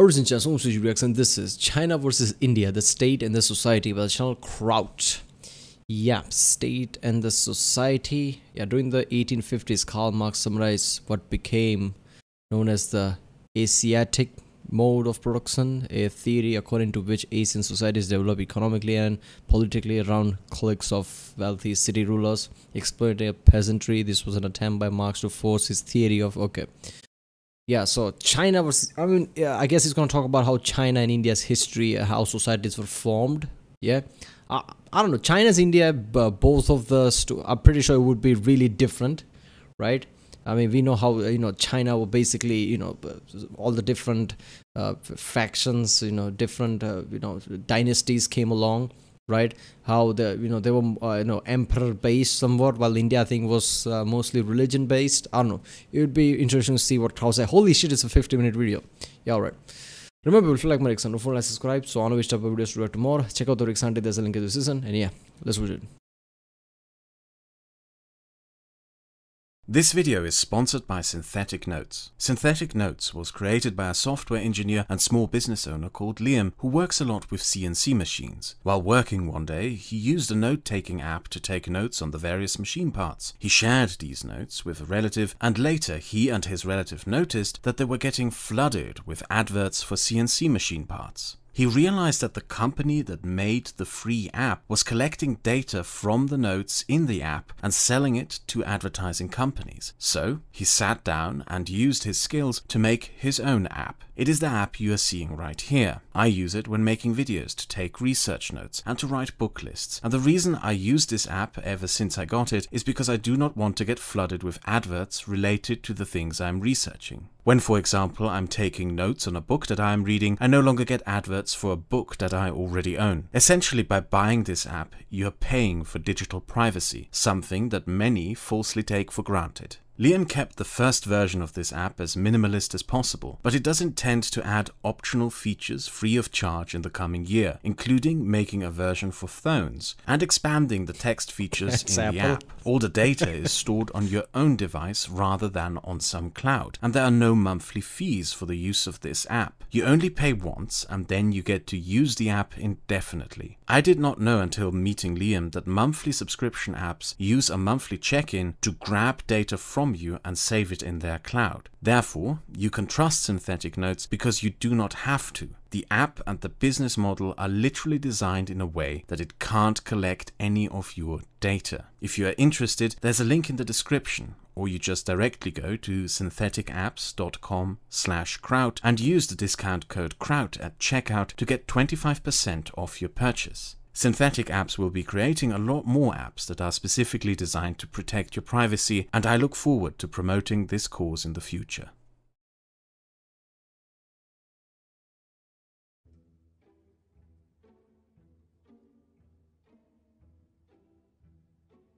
Ladies and gentlemen, reaction. This is China versus India, the state and the society by the channel Kraut. Yeah, state and the society. Yeah, during the 1850s, Karl Marx summarized what became known as the Asiatic mode of production, a theory according to which Asian societies develop economically and politically around cliques of wealthy city rulers exploiting a peasantry. This was an attempt by Marx to force his theory of yeah, so China was, I guess he's going to talk about how China and India's history, how societies were formed. Yeah, I don't know, China's India, both of the, I'm pretty sure it would be really different, right? I mean, we know how, China were basically, all the different factions, different, dynasties came along, right? How they were, emperor based somewhat, while India, I think, was mostly religion based. I don't know. It would be interesting to see what Kraut said. Holy shit, it's a 50-minute video. Yeah, alright. Remember, if you like my reaction, don't forget to subscribe. So, I know which type of videos to react to more. Check out the reaction. There's a link in the description. And yeah, let's watch it. This video is sponsored by Synthetic Notes. Synthetic Notes was created by a software engineer and small business owner called Liam, who works a lot with CNC machines. While working one day, he used a note-taking app to take notes on the various machine parts. He shared these notes with a relative, and later he and his relative noticed that they were getting flooded with adverts for CNC machine parts. He realized that the company that made the free app was collecting data from the notes in the app and selling it to advertising companies. So he sat down and used his skills to make his own app. It is the app you are seeing right here. I use it when making videos to take research notes and to write book lists. And the reason I use this app ever since I got it is because I do not want to get flooded with adverts related to the things I'm researching. When, for example, I'm taking notes on a book that I am reading, I no longer get adverts for a book that I already own. Essentially, by buying this app, you are paying for digital privacy, something that many falsely take for granted. Liam kept the first version of this app as minimalist as possible, but it does intend to add optional features free of charge in the coming year, including making a version for phones and expanding the text features in the app. All the data is stored on your own device rather than on some cloud, and there are no monthly fees for the use of this app. You only pay once and then you get to use the app indefinitely. I did not know until meeting Liam that monthly subscription apps use a monthly check-in to grab data from you and save it in their cloud. Therefore, you can trust Synthetic Notes because you do not have to. The app and the business model are literally designed in a way that it can't collect any of your data. If you are interested, there's a link in the description, or you just directly go to syntheticapps.com/Kraut and use the discount code Kraut at checkout to get 25% off your purchase. Synthetic Apps will be creating a lot more apps that are specifically designed to protect your privacy, and I look forward to promoting this cause in the future.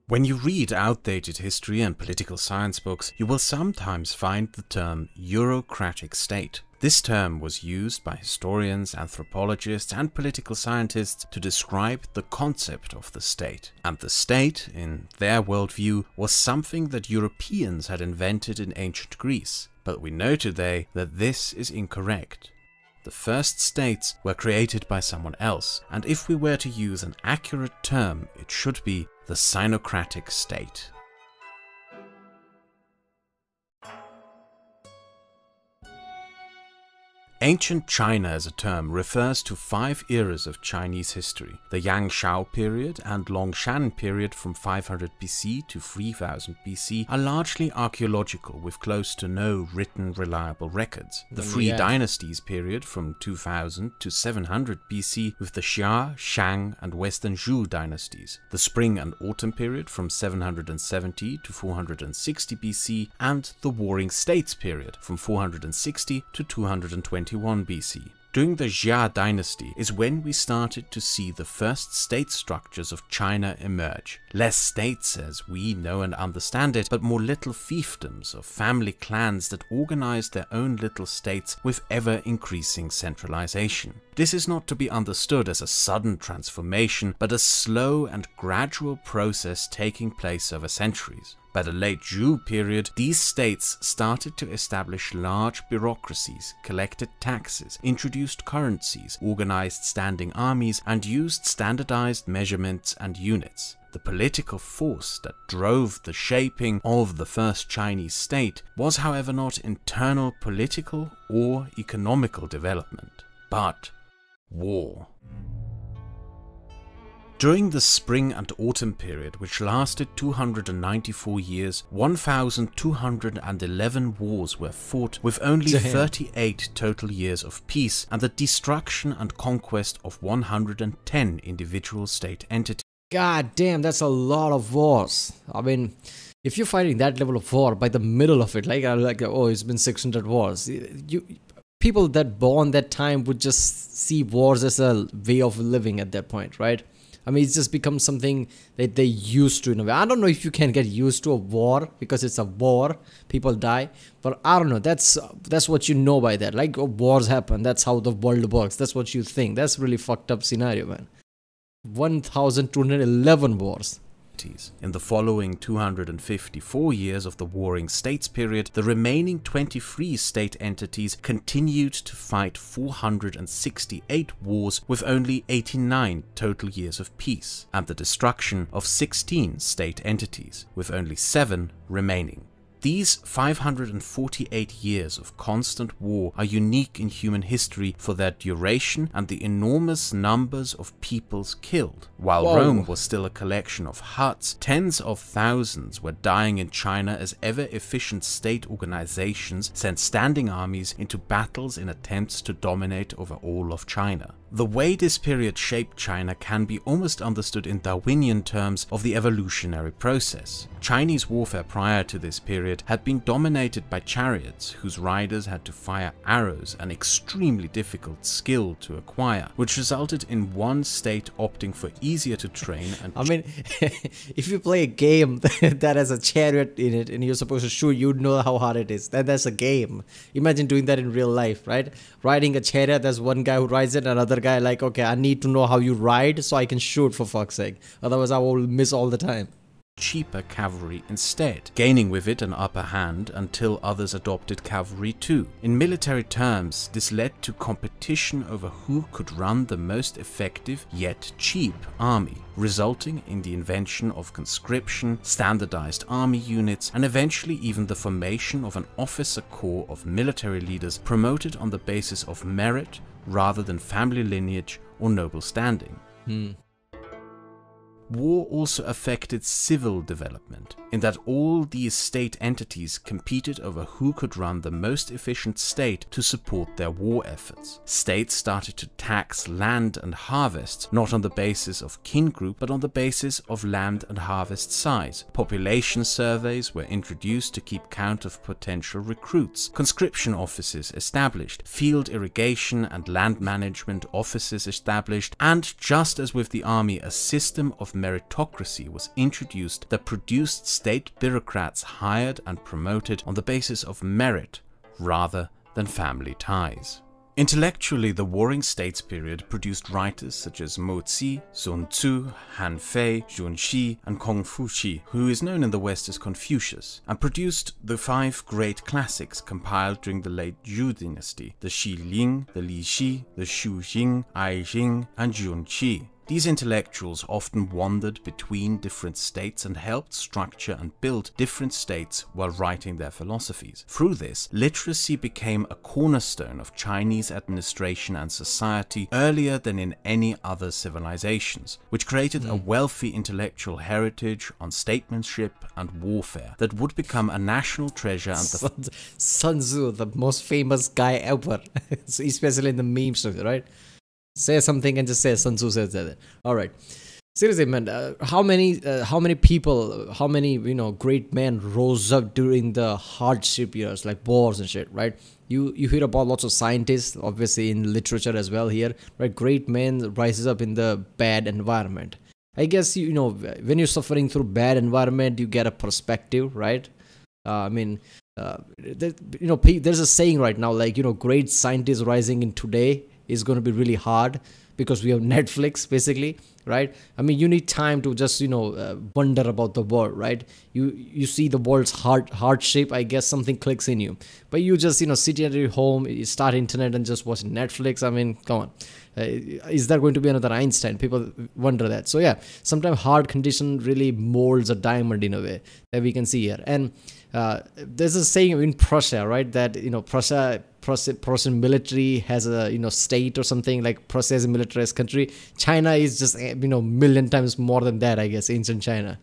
When you read outdated history and political science books, you will sometimes find the term Eurocratic state. This term was used by historians, anthropologists, and political scientists to describe the concept of the state. And the state, in their worldview, was something that Europeans had invented in ancient Greece. But we know today that this is incorrect. The first states were created by someone else, and if we were to use an accurate term, it should be the Sinocratic state. Ancient China as a term refers to 5 eras of Chinese history. The Yang Shao period and Longshan period from 500 BC to 3000 BC are largely archaeological with close to no written reliable records. The Three Dynasties period from 2000 to 700 BC with the Xia, Shang and Western Zhou dynasties. The Spring and Autumn period from 770 to 460 BC and the Warring States period from 460 to 221 BC. During the Xia dynasty is when we started to see the first state structures of China emerge. Less states as we know and understand it, but more little fiefdoms of family clans that organized their own little states with ever-increasing centralization. This is not to be understood as a sudden transformation, but a slow and gradual process taking place over centuries. By the late Zhou period, these states started to establish large bureaucracies, collected taxes, introduced currencies, organized standing armies, and used standardized measurements and units. The political force that drove the shaping of the first Chinese state was, however, not internal political or economical development, but war. During the spring and autumn period, which lasted 294 years, 1,211 wars were fought, with only 38 total years of peace and the destruction and conquest of 110 individual state entities. God damn, that's a lot of wars. I mean, if you're fighting that level of war by the middle of it, like oh, it's been 600 wars. People that born that time would just see wars as a way of living at that point, right? I mean, it's just become something that they used to in a way. I don't know if you can get used to a war because it's a war, people die, but I don't know. That's what you know by that. Like, oh, wars happen. That's how the world works. That's what you think. That's really fucked up scenario, man. 1,211 wars. In the following 254 years of the Warring States period, the remaining 23 state entities continued to fight 468 wars with only 89 total years of peace, and the destruction of 16 state entities, with only 7 remaining. These 548 years of constant war are unique in human history for their duration and the enormous numbers of peoples killed. While Rome was still a collection of huts, tens of thousands were dying in China as ever-efficient state organizations sent standing armies into battles in attempts to dominate over all of China. The way this period shaped China can be almost understood in Darwinian terms of the evolutionary process. Chinese warfare prior to this period had been dominated by chariots whose riders had to fire arrows, an extremely difficult skill to acquire, which resulted in one state opting for easier to train and I mean, if you play a game that has a chariot in it and you're supposed to shoot, you'd know how hard it is. That's a game. Imagine doing that in real life, right? Riding a chariot, there's one guy who rides it, another guy like, okay, I need to know how you ride so I can shoot, for fuck's sake. Otherwise I will miss all the time. Cheaper cavalry instead, gaining with it an upper hand until others adopted cavalry too. In military terms, this led to competition over who could run the most effective yet cheap army, resulting in the invention of conscription, standardized army units, and eventually even the formation of an officer corps of military leaders promoted on the basis of merit rather than family lineage or noble standing. War also affected civil development, in that all these state entities competed over who could run the most efficient state to support their war efforts. States started to tax land and harvests, not on the basis of kin group, but on the basis of land and harvest size. Population surveys were introduced to keep count of potential recruits. Conscription offices established, field irrigation and land management offices established, and just as with the army, a system of meritocracy was introduced that produced state bureaucrats hired and promoted on the basis of merit rather than family ties. Intellectually, the Warring States period produced writers such as Mo Zi, Sun Tzu, Han Fei, Zhun Xi, and Kong Fu Qi, who is known in the West as Confucius, and produced the 5 great classics compiled during the late Zhou dynasty: the Xi Ling, the Li Xi, the Xu Jing, Ai Jing, and Zhun Qi. These intellectuals often wandered between different states and helped structure and build different states while writing their philosophies. Through this, literacy became a cornerstone of Chinese administration and society earlier than in any other civilizations, which created a wealthy intellectual heritage on statesmanship and warfare that would become a national treasure. And Sun Tzu, the most famous guy ever, especially in the memes, right? Say something and just say Sun Tzu says that. All right. Seriously, man, how many people, how many, great men rose up during the hardship years, like wars and shit, right? You hear about lots of scientists, obviously in literature as well here, right? Great men rises up in the bad environment. I guess, when you're suffering through bad environment, you get a perspective, right? There's a saying right now, like, great scientists rising in today is going to be really hard because we have Netflix basically, right? I mean, you need time to just wonder about the world, right? You see the world's heart shape. I guess something clicks in you, but you just sit at your home, you start internet and just watch Netflix. I mean, come on. Is there going to be another Einstein? People wonder that. So yeah, sometimes hard condition really molds a diamond in a way that we can see here. And there's a saying in Prussia, right, that Prussian military has a state or something, like Prussia is a militarized country. China is just million times more than that, I guess, ancient China.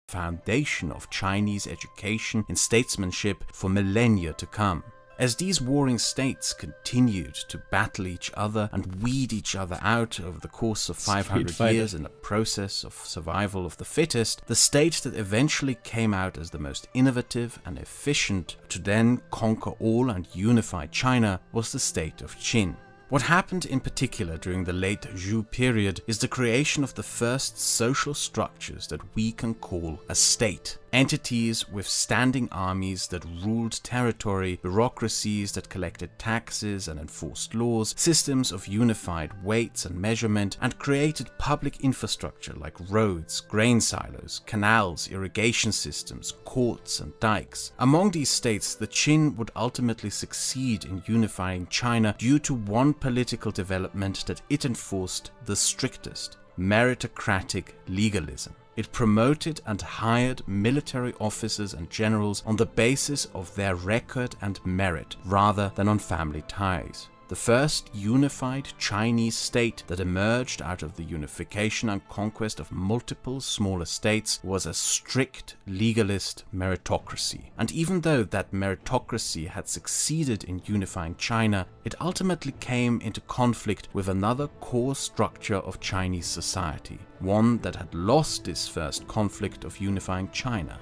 Foundation of Chinese education and statesmanship for millennia to come. As these warring states continued to battle each other and weed each other out over the course of 500 years in the process of survival of the fittest, the state that eventually came out as the most innovative and efficient to then conquer all and unify China was the state of Qin. What happened in particular during the late Zhou period is the creation of the first social structures that we can call a state. Entities with standing armies that ruled territory, bureaucracies that collected taxes and enforced laws, systems of unified weights and measurement, and created public infrastructure like roads, grain silos, canals, irrigation systems, courts and dikes. Among these states, the Qin would ultimately succeed in unifying China due to one political development that it enforced the strictest: meritocratic legalism. It promoted and hired military officers and generals on the basis of their record and merit, rather than on family ties. The first unified Chinese state that emerged out of the unification and conquest of multiple smaller states was a strict legalist meritocracy. And even though that meritocracy had succeeded in unifying China, it ultimately came into conflict with another core structure of Chinese society, one that had lost this first conflict of unifying China: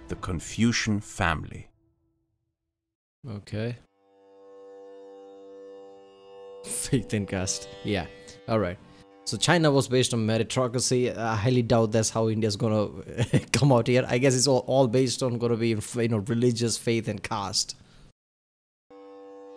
the Confucian family. Okay. Faith and caste. Yeah. All right. So China was based on meritocracy. I highly doubt that's how India's gonna come out here. I guess it's all based on gonna be religious faith and caste.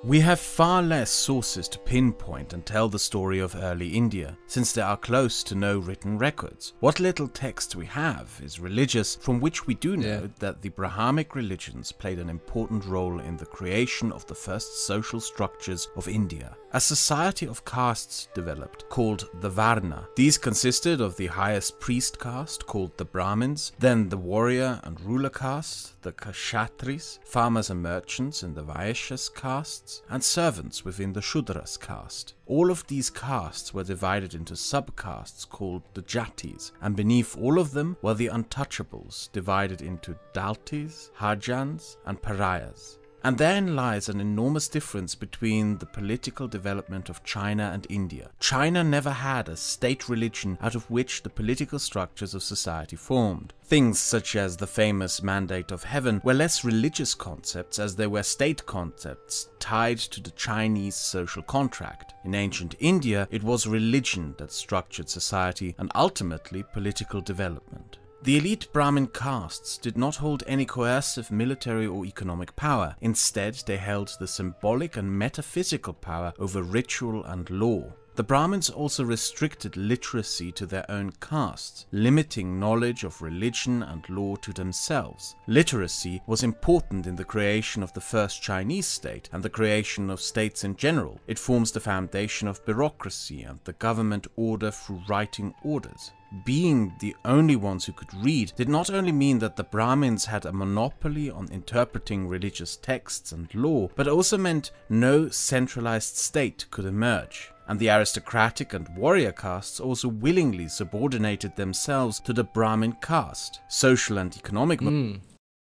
We have far less sources to pinpoint and tell the story of early India, since there are close to no written records. What little text we have is religious, from which we do know that the Brahmanic religions played an important role in the creation of the first social structures of India. A society of castes developed, called the Varna. These consisted of the highest priest caste, called the Brahmins, then the warrior and ruler caste, the Kshatris, farmers and merchants in the Vaishyas castes, and servants within the Shudras caste. All of these castes were divided into subcastes called the Jatis, and beneath all of them were the untouchables, divided into Daltis, Hajans, and Pariahs. And therein lies an enormous difference between the political development of China and India. China never had a state religion out of which the political structures of society formed. Things such as the famous Mandate of Heaven were less religious concepts as they were state concepts tied to the Chinese social contract. In ancient India, it was religion that structured society and ultimately political development. The elite Brahmin castes did not hold any coercive military or economic power. Instead, they held the symbolic and metaphysical power over ritual and law. The Brahmins also restricted literacy to their own castes, limiting knowledge of religion and law to themselves. Literacy was important in the creation of the first Chinese state and the creation of states in general. It forms the foundation of bureaucracy and the government order through writing orders. Being the only ones who could read did not only mean that the Brahmins had a monopoly on interpreting religious texts and law, but also meant no centralized state could emerge. And the aristocratic and warrior castes also willingly subordinated themselves to the Brahmin caste. Social and economic...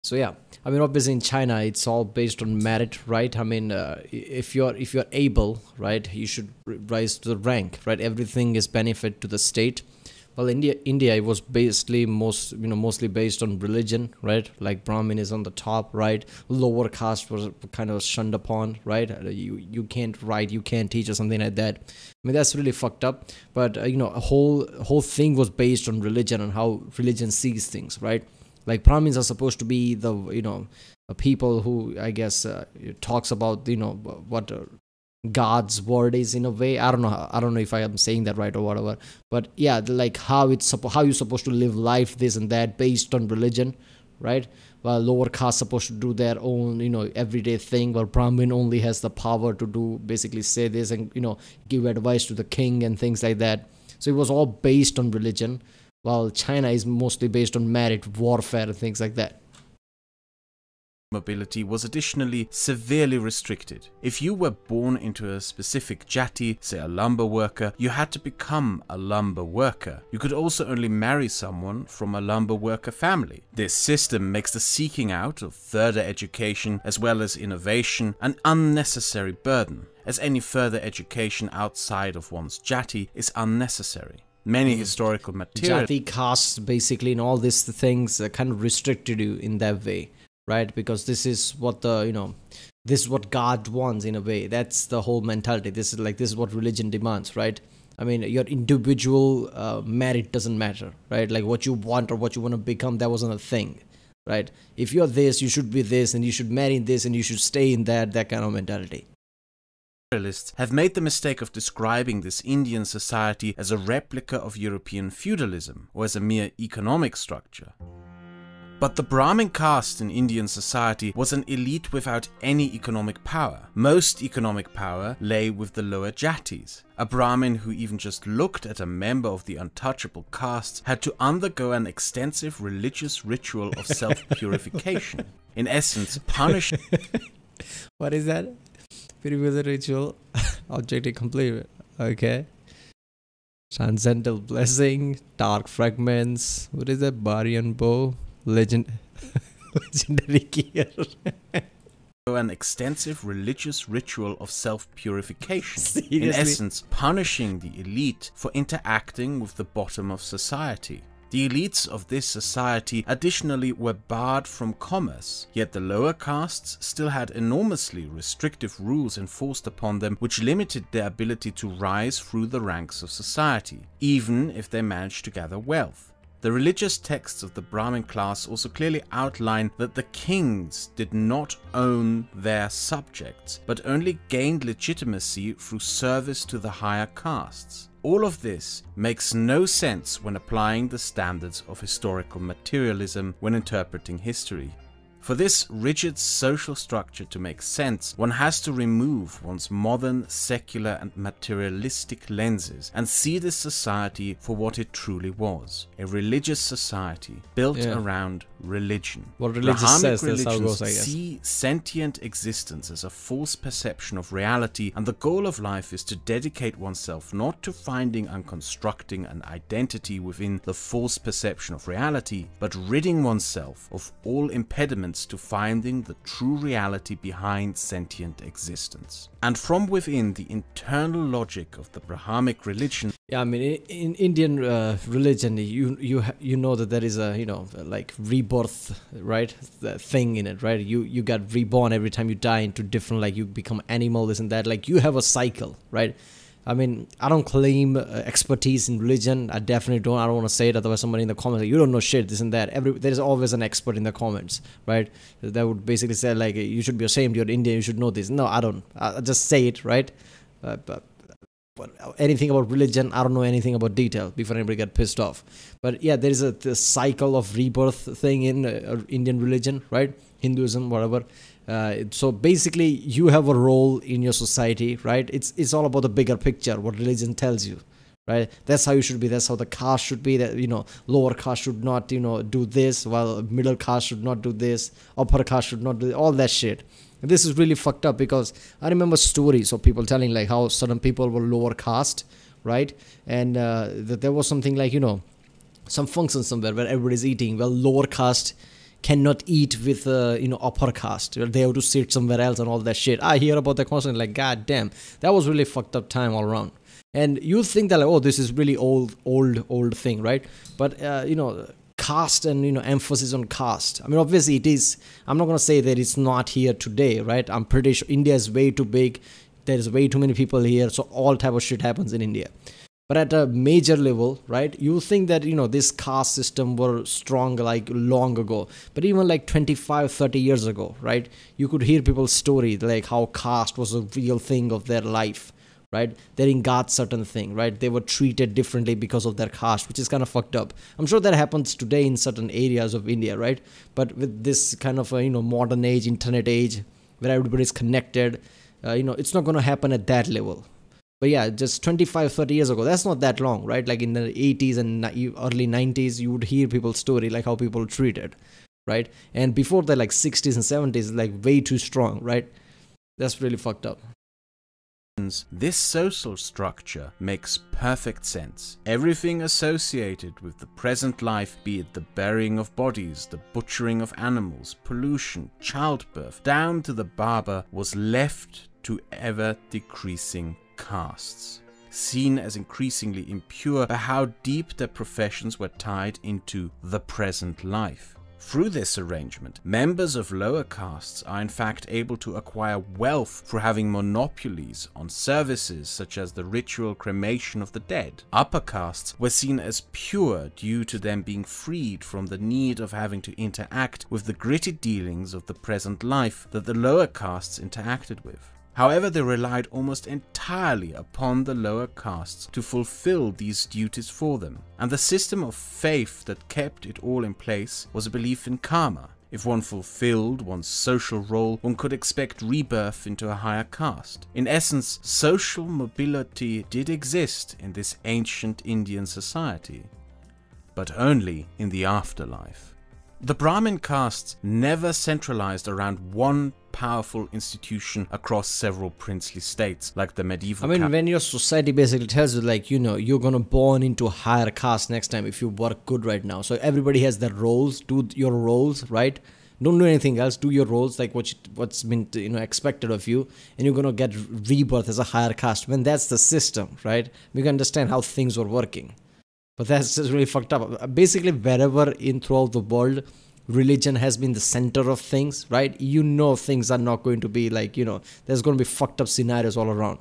So yeah, I mean, obviously in China, it's all based on merit, right? I mean, if you're able, right, you should rise to the rank, right? Everything is benefit to the state. Well, India, it was basically mostly based on religion, right? Like Brahmin is on the top, right? Lower caste was kind of shunned upon, right? You can't write, you can't teach, or something like that. I mean, that's really fucked up. But a whole thing was based on religion and how religion sees things, right? Like Brahmins are supposed to be the people who, I guess, talks about what God's word is, in a way. I don't know if I am saying that right or whatever, but yeah, like how you're supposed to live life, this and that, based on religion, right? While lower caste supposed to do their own, everyday thing, while Brahmin only has the power to do, basically say this and, give advice to the king and things like that. So it was all based on religion, while China is mostly based on merit, warfare, and things like that. Mobility was additionally severely restricted. If you were born into a specific jati, say a lumber worker, you had to become a lumber worker. You could also only marry someone from a lumber worker family. This system makes the seeking out of further education as well as innovation an unnecessary burden, as any further education outside of one's jati is unnecessary. Many historical material Jati, caste, basically, and all these things kind of restricted you in that way. Right, because this is what this is what God wants, in a way. That's the whole mentality. This is what religion demands, right? I mean, your individual merit doesn't matter, right? Like what you want or what you want to become, that wasn't a thing, right? If you're this, you should be this, and you should marry this, and you should stay in that kind of mentality. Materialists have made the mistake of describing this Indian society as a replica of European feudalism or as a mere economic structure. But the Brahmin caste in Indian society was an elite without any economic power. Most economic power lay with the lower jatis. A Brahmin who even just looked at a member of the untouchable castes had to undergo an extensive religious ritual of self-purification. In essence, punish. What is that? Purification ritual. Objective complete. Okay. Transcendental blessing. Dark fragments. What is that? Barian bow. Legendary gear. An extensive religious ritual of self-purification. Seriously? In essence, punishing the elite for interacting with the bottom of society. The elites of this society additionally were barred from commerce, yet the lower castes still had enormously restrictive rules enforced upon them which limited their ability to rise through the ranks of society, even if they managed to gather wealth. The religious texts of the Brahmin class also clearly outline that the kings did not own their subjects, but only gained legitimacy through service to the higher castes. All of this makes no sense when applying the standards of historical materialism when interpreting history. For this rigid social structure to make sense, one has to remove one's modern, secular and materialistic lenses and see this society for what it truly was, a religious society built around religion. What religion says, that's how it goes, I guess. See sentient existence as a false perception of reality, and the goal of life is to dedicate oneself not to finding and constructing an identity within the false perception of reality, but ridding oneself of all impediments to finding the true reality behind sentient existence. And from within the internal logic of the Brahmic religion. Yeah, I mean, in Indian religion, you know that there is a like rebirth, right? The thing in it, right? You got reborn every time you die into different, like you become animal, this and that. Like you have a cycle, right? I mean, I don't claim expertise in religion. I definitely don't. I don't want to say it. Otherwise, somebody in the comments, like, you don't know shit, this and that. There's always an expert in the comments, right? That would basically say, like, you should be ashamed. You're Indian. You should know this. No, I don't. I just say it, right? But anything about religion, I don't know anything about detail before anybody get pissed off. But yeah, there is a cycle of rebirth thing in Indian religion, right? Hinduism, whatever. So basically, you have a role in your society, right? It's all about the bigger picture, what religion tells you, right? That's how you should be. That's how the caste should be. That lower caste should not do this, while middle caste should not do this, upper caste should not do all that shit. And this is really fucked up, because I remember stories of people telling like how certain people were lower caste, right? And that there was something like some function somewhere where everybody's eating. Well, lower caste cannot eat with upper caste. They have to sit somewhere else and all that shit. I hear about that constantly, like, god damn, that was really fucked up time all around. And you think that like, oh, this is really old thing, right? But caste and emphasis on caste, I mean, obviously it is. I'm not going to say that it's not here today, right? I'm pretty sure India is way too big. There's way too many people here, so all type of shit happens in India. But at a major level, right, you think that, this caste system were strong like long ago. But even like 25, 30 years ago, right, you could hear people's story, like how caste was a real thing of their life, right? They didn't got certain thing, right? They were treated differently because of their caste, which is kind of fucked up. I'm sure that happens today in certain areas of India, right? But with this kind of modern age, internet age, where everybody's connected, it's not going to happen at that level. But yeah, just 25, 30 years ago, that's not that long, right? Like in the 80s and early 90s, you would hear people's story, like how people treated, right? And before that, like 60s and 70s, like way too strong, right? That's really fucked up. This social structure makes perfect sense. Everything associated with the present life, be it the burying of bodies, the butchering of animals, pollution, childbirth, down to the barber, was left to ever-decreasing castes, seen as increasingly impure by how deep their professions were tied into the present life. Through this arrangement, members of lower castes are in fact able to acquire wealth through having monopolies on services such as the ritual cremation of the dead. Upper castes were seen as pure due to them being freed from the need of having to interact with the gritty dealings of the present life that the lower castes interacted with. However, they relied almost entirely upon the lower castes to fulfill these duties for them, and the system of faith that kept it all in place was a belief in karma. If one fulfilled one's social role, one could expect rebirth into a higher caste. In essence, social mobility did exist in this ancient Indian society, but only in the afterlife. The Brahmin castes never centralized around one powerful institution across several princely states like the medieval. When your society basically tells you, like, you're gonna born into a higher caste next time if you work good right now. So everybody has their roles. Do your roles, right? Don't do anything else. Do your roles, like what's been expected of you, and you're gonna get rebirth as a higher caste. When that's the system, right? We can understand how things were working. But that's just really fucked up. Basically, wherever throughout the world, religion has been the center of things, right? Things are not going to be like, there's going to be fucked up scenarios all around.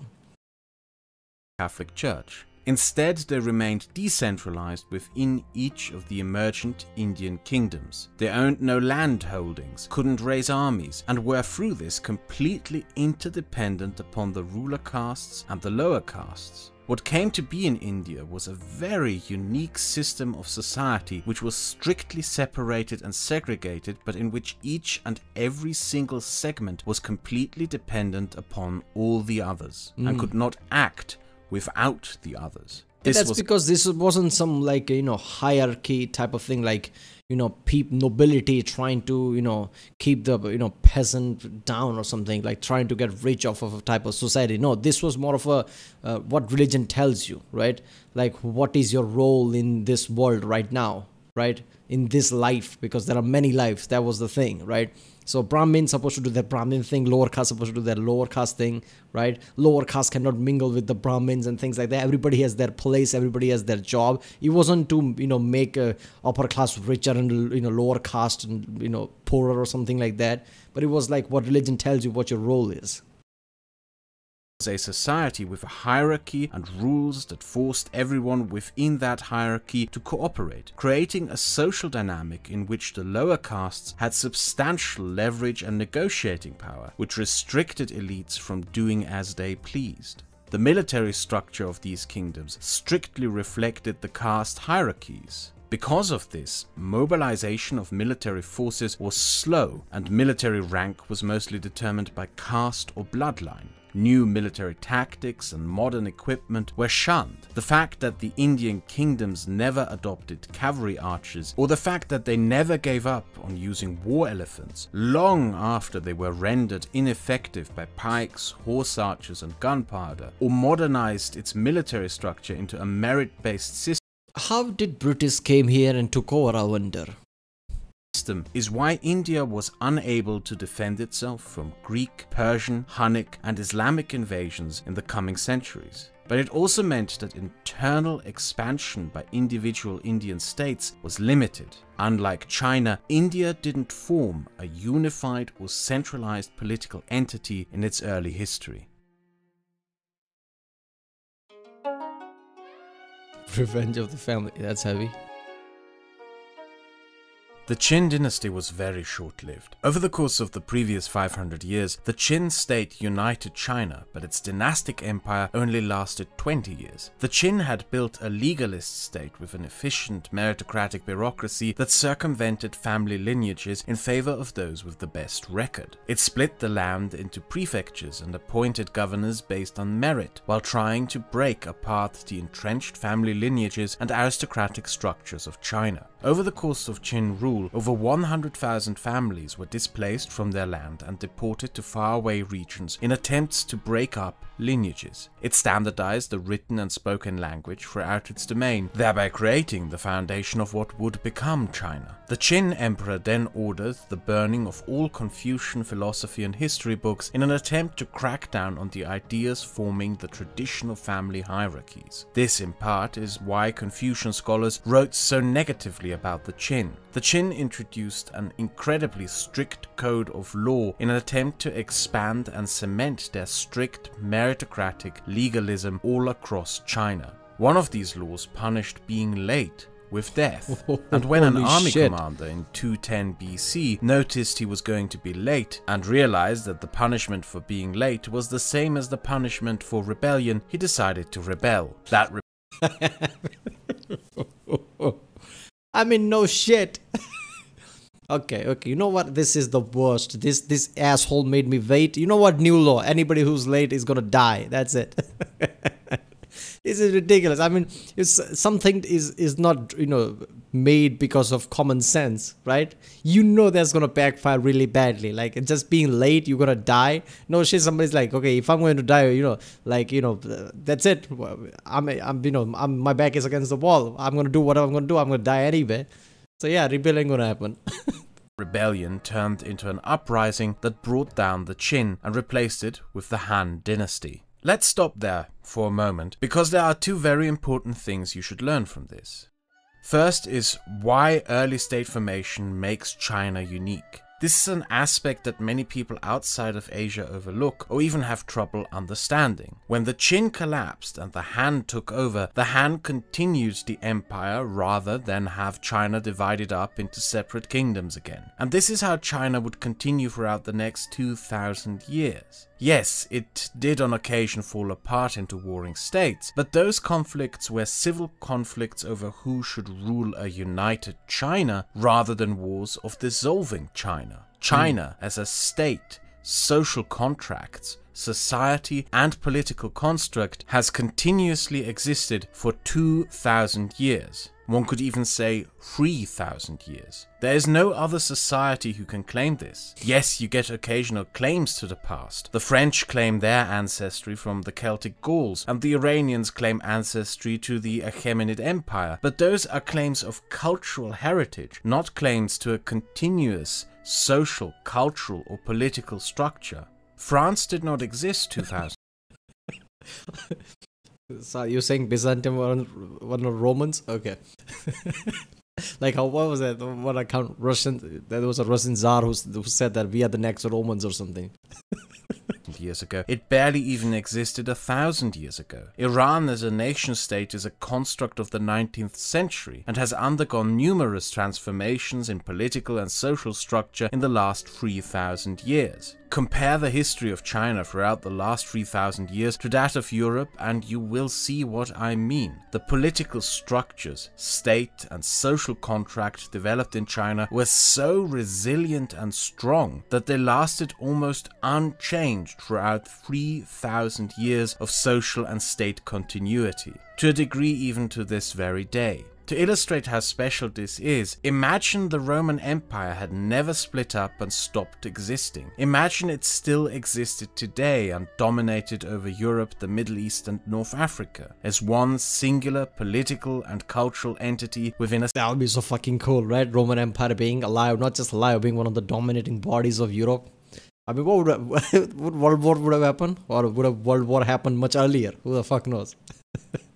Catholic Church. Instead, they remained decentralized within each of the emergent Indian kingdoms. They owned no land holdings, couldn't raise armies, and were through this completely interdependent upon the ruler castes and the lower castes. What came to be in India was a very unique system of society which was strictly separated and segregated, but in which each and every single segment was completely dependent upon all the others and could not act without the others. Because this wasn't some like hierarchy type of thing, like nobility trying to keep the peasant down or something, like trying to get rich off of a type of society. No, this was more of a what religion tells you, right? Like, what is your role in this world right now, right? In this life, because there are many lives. That was the thing, right? So Brahmins supposed to do their Brahmin thing, lower caste supposed to do their lower caste thing, right? Lower caste cannot mingle with the Brahmins and things like that. Everybody has their place, everybody has their job. It wasn't to make a upper class richer and lower caste and poorer or something like that. But it was like what religion tells you what your role is. A society with a hierarchy and rules that forced everyone within that hierarchy to cooperate, creating a social dynamic in which the lower castes had substantial leverage and negotiating power, which restricted elites from doing as they pleased. The military structure of these kingdoms strictly reflected the caste hierarchies. Because of this, mobilization of military forces was slow, and military rank was mostly determined by caste or bloodline. New military tactics and modern equipment were shunned. The fact that the Indian kingdoms never adopted cavalry archers, or the fact that they never gave up on using war elephants long after they were rendered ineffective by pikes, horse archers and gunpowder, or modernized its military structure into a merit-based system. How did British came here and took over, I wonder? Is why India was unable to defend itself from Greek, Persian, Hunnic and Islamic invasions in the coming centuries. But it also meant that internal expansion by individual Indian states was limited. Unlike China, India didn't form a unified or centralized political entity in its early history. Revenge of the Family. That's heavy. The Qin dynasty was very short-lived. Over the course of the previous 500 years, the Qin state united China, but its dynastic empire only lasted 20 years. The Qin had built a legalist state with an efficient meritocratic bureaucracy that circumvented family lineages in favor of those with the best record. It split the land into prefectures and appointed governors based on merit, while trying to break apart the entrenched family lineages and aristocratic structures of China. Over the course of Qin rule, over 100,000 families were displaced from their land and deported to faraway regions in attempts to break up lineages. It standardized the written and spoken language throughout its domain, thereby creating the foundation of what would become China. The Qin emperor then ordered the burning of all Confucian philosophy and history books in an attempt to crack down on the ideas forming the traditional family hierarchies. This, in part, is why Confucian scholars wrote so negatively about the Qin. The Qin introduced an incredibly strict code of law in an attempt to expand and cement their strict meritocratic legalism all across China. One of these laws punished being late with death, and when an army commander in 210 BC noticed he was going to be late and realized that the punishment for being late was the same as the punishment for rebellion, he decided to rebel. I mean, no shit. Okay, you know what? This is the worst. This asshole made me wait. You know what? New law. Anybody who's late is gonna die. That's it. This is ridiculous. I mean, it's something is not, made because of common sense, right? You know that's gonna backfire really badly. Like, just being late, you're gonna die. No shit. Somebody's like, okay, if I'm going to die, that's it. My back is against the wall. I'm gonna do whatever I'm gonna do. I'm gonna die anyway. So yeah, rebellion gonna happen. Rebellion turned into an uprising that brought down the Qin and replaced it with the Han dynasty. Let's stop there for a moment, because there are two very important things you should learn from this. First is why early state formation makes China unique. This is an aspect that many people outside of Asia overlook or even have trouble understanding. When the Qin collapsed and the Han took over, the Han continued the empire rather than have China divided up into separate kingdoms again. And this is how China would continue throughout the next 2,000 years. Yes, it did on occasion fall apart into warring states, but those conflicts were civil conflicts over who should rule a united China rather than wars of dissolving China. China as a state, social contracts, society and political construct has continuously existed for 2,000 years. One could even say 3,000 years. There is no other society who can claim this. Yes, you get occasional claims to the past. The French claim their ancestry from the Celtic Gauls, and the Iranians claim ancestry to the Achaemenid Empire, but those are claims of cultural heritage, not claims to a continuous social, cultural or political structure. France did not exist 2,000. So you're saying Byzantium were not Romans? Okay. Like what was that? What account? Russian? There was a Russian Tsar who said that we are the next Romans or something. Years ago. It barely even existed 1,000 years ago. Iran as a nation-state is a construct of the 19th century and has undergone numerous transformations in political and social structure in the last 3,000 years. Compare the history of China throughout the last 3,000 years to that of Europe and you will see what I mean. The political structures, state and social contract developed in China were so resilient and strong that they lasted almost unchanged throughout 3,000 years of social and state continuity, to a degree even to this very day. To illustrate how special this is, imagine the Roman Empire had never split up and stopped existing. Imagine it still existed today and dominated over Europe, the Middle East and North Africa as one singular political and cultural entity within a... That would be so fucking cool, right? Roman Empire being alive, not just alive, being one of the dominating bodies of Europe. I mean, what would World War would have happened? Or would have World War happened much earlier? Who the fuck knows?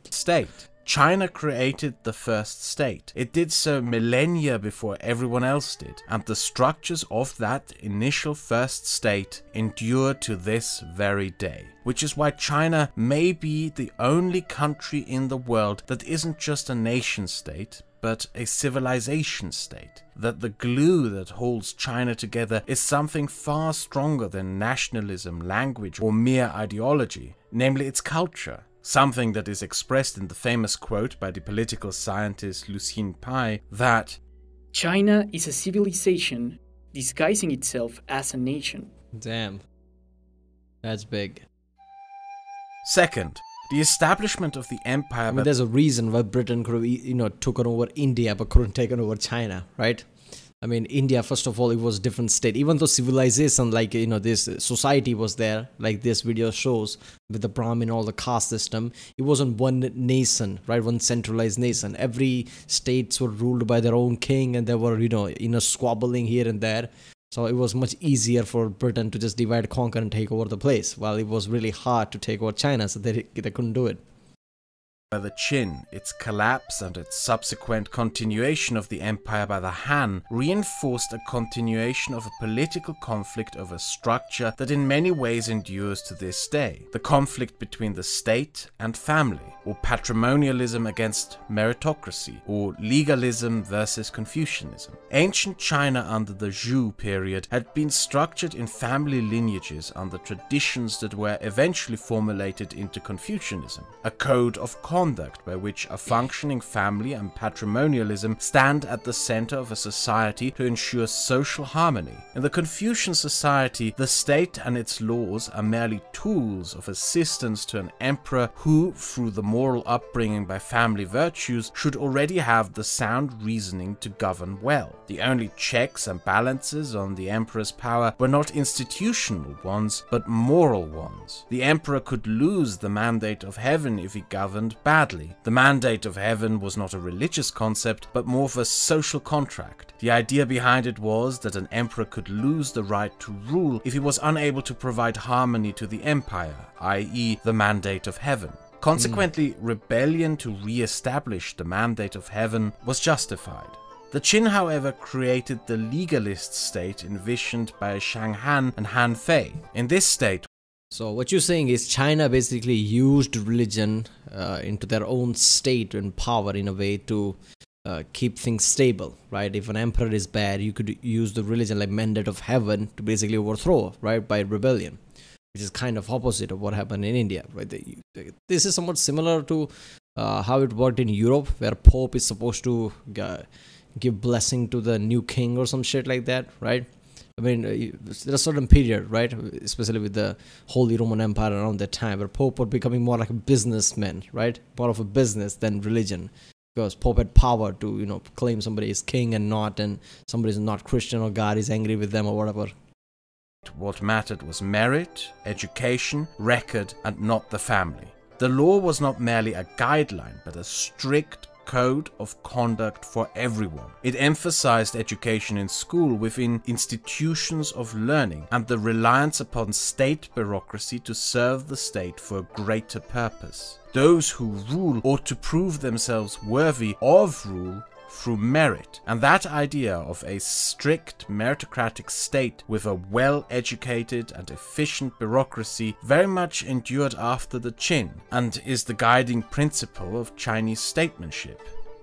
State. China created the first state. It did so millennia before everyone else did, and the structures of that initial first state endure to this very day. Which is why China may be the only country in the world that isn't just a nation state, but a civilization state. That the glue that holds China together is something far stronger than nationalism, language, or mere ideology, namely its culture. Something that is expressed in the famous quote by the political scientist Lucien Pai that China is a civilization disguising itself as a nation. Damn. That's big. Second, the establishment of the empire. I mean, there's a reason why Britain could have, taken over India but couldn't take over China, right? I mean, India, first of all, it was a different state. Even though civilization, this society was there, like this video shows, with the Brahmin, all the caste system, it wasn't one nation, right? One centralized nation. Every states were ruled by their own king, and there were, squabbling here and there. So it was much easier for Britain to just divide, conquer, and take over the place, while it was really hard to take over China, so they couldn't do it. By the Qin, its collapse and its subsequent continuation of the empire by the Han reinforced a continuation of a political conflict over structure that in many ways endures to this day. The conflict between the state and family, or patrimonialism against meritocracy, or legalism versus Confucianism. Ancient China under the Zhou period had been structured in family lineages under traditions that were eventually formulated into Confucianism, a code of conduct by which a functioning family and patrimonialism stand at the center of a society to ensure social harmony. In the Confucian society, the state and its laws are merely tools of assistance to an emperor who, through the moral upbringing by family virtues, should already have the sound reasoning to govern well. The only checks and balances on the emperor's power were not institutional ones, but moral ones. The emperor could lose the mandate of heaven if he governed badly. The mandate of heaven was not a religious concept, but more of a social contract. The idea behind it was that an emperor could lose the right to rule if he was unable to provide harmony to the empire, i.e. the mandate of heaven. Consequently, rebellion to re-establish the mandate of heaven was justified. The Qin, however, created the legalist state envisioned by Shang Han and Han Fei. In this state, so what you're saying is China basically used religion into their own state and power in a way to keep things stable, right? If an emperor is bad, you could use the religion like mandate of heaven to basically overthrow, right, by rebellion, which is kind of opposite of what happened in India, right? This is somewhat similar to how it worked in Europe, where Pope is supposed to give blessing to the new king or some shit like that, right? I mean, there's a certain period, right, especially with the Holy Roman Empire around that time, where Pope was becoming more like a businessman, right, more of a business than religion, because Pope had power to, claim somebody is king and somebody is not Christian, or God is angry with them or whatever. What mattered was merit, education, record, and not the family. The law was not merely a guideline, but a strict code of conduct for everyone. It emphasized education in school within institutions of learning and the reliance upon state bureaucracy to serve the state for a greater purpose. Those who rule ought to prove themselves worthy of rule through merit, and that idea of a strict meritocratic state with a well-educated and efficient bureaucracy very much endured after the Qin, and is the guiding principle of Chinese statesmanship,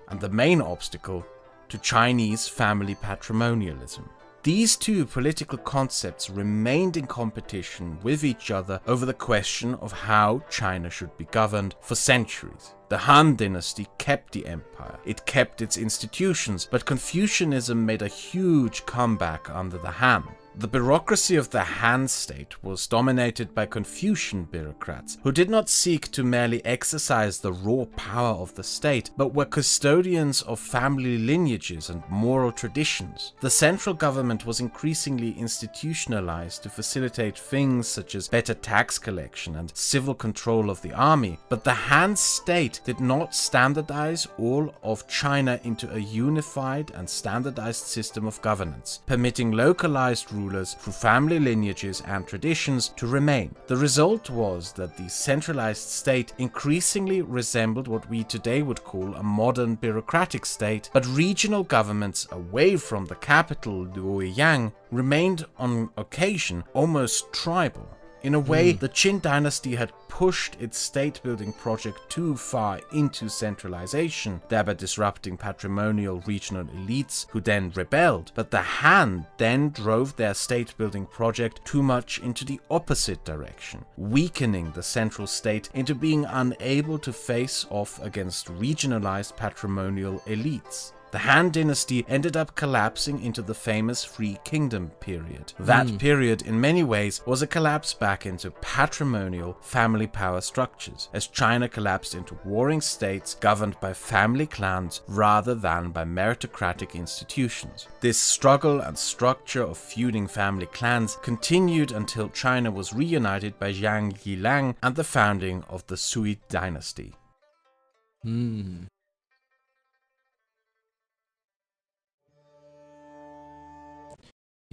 and the main obstacle to Chinese family patrimonialism. These two political concepts remained in competition with each other over the question of how China should be governed for centuries. The Han dynasty kept the empire, it kept its institutions, but Confucianism made a huge comeback under the Han. The bureaucracy of the Han state was dominated by Confucian bureaucrats, who did not seek to merely exercise the raw power of the state, but were custodians of family lineages and moral traditions. The central government was increasingly institutionalized to facilitate things such as better tax collection and civil control of the army, but the Han state did not standardize all of China into a unified and standardized system of governance, permitting localized rule rulers through family lineages and traditions to remain. The result was that the centralized state increasingly resembled what we today would call a modern bureaucratic state, but regional governments away from the capital, Luoyang, remained on occasion almost tribal. In a way, the Qin dynasty had pushed its state-building project too far into centralization, thereby disrupting patrimonial regional elites who then rebelled. But the Han then drove their state-building project too much into the opposite direction, weakening the central state into being unable to face off against regionalized patrimonial elites. The Han dynasty ended up collapsing into the famous Three Kingdom period. That period, in many ways, was a collapse back into patrimonial family power structures, as China collapsed into warring states governed by family clans rather than by meritocratic institutions. This struggle and structure of feuding family clans continued until China was reunited by Zhang Yilang and the founding of the Sui dynasty.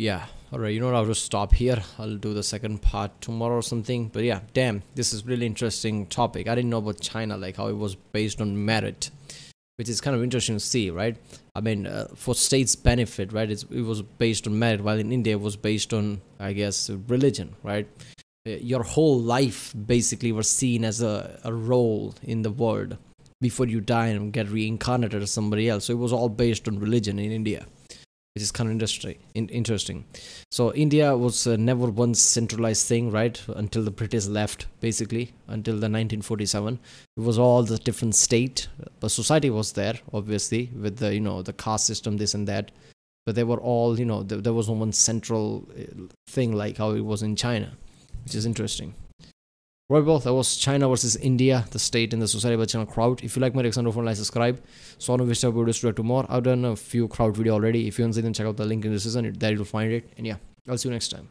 Yeah, alright, you know what, I'll just stop here. I'll do the second part tomorrow or something. But yeah, damn, this is really interesting topic. I didn't know about China, like how it was based on merit, which is kind of interesting to see, right? I mean, for states' benefit, right, it was based on merit, while in India it was based on, I guess, religion, right? Your whole life basically was seen as a role in the world before you die and get reincarnated as somebody else. So it was all based on religion in India, which is kind of interesting. So India was never one centralized thing, right? Until the British left, basically, until the 1947. It was all the different state, but society was there, obviously, with the, you know, the caste system, this and that. But they were all, you know, there was no one central thing like how it was in China, which is interesting. Right, well, that was China versus India, the state and the society by channel Crowd. If you like my reaction, don't forget to subscribe. So on which videos to react to more. I've done a few Crowd video already. If you haven't seen them, check out the link in the description. There you'll find it. And yeah, I'll see you next time.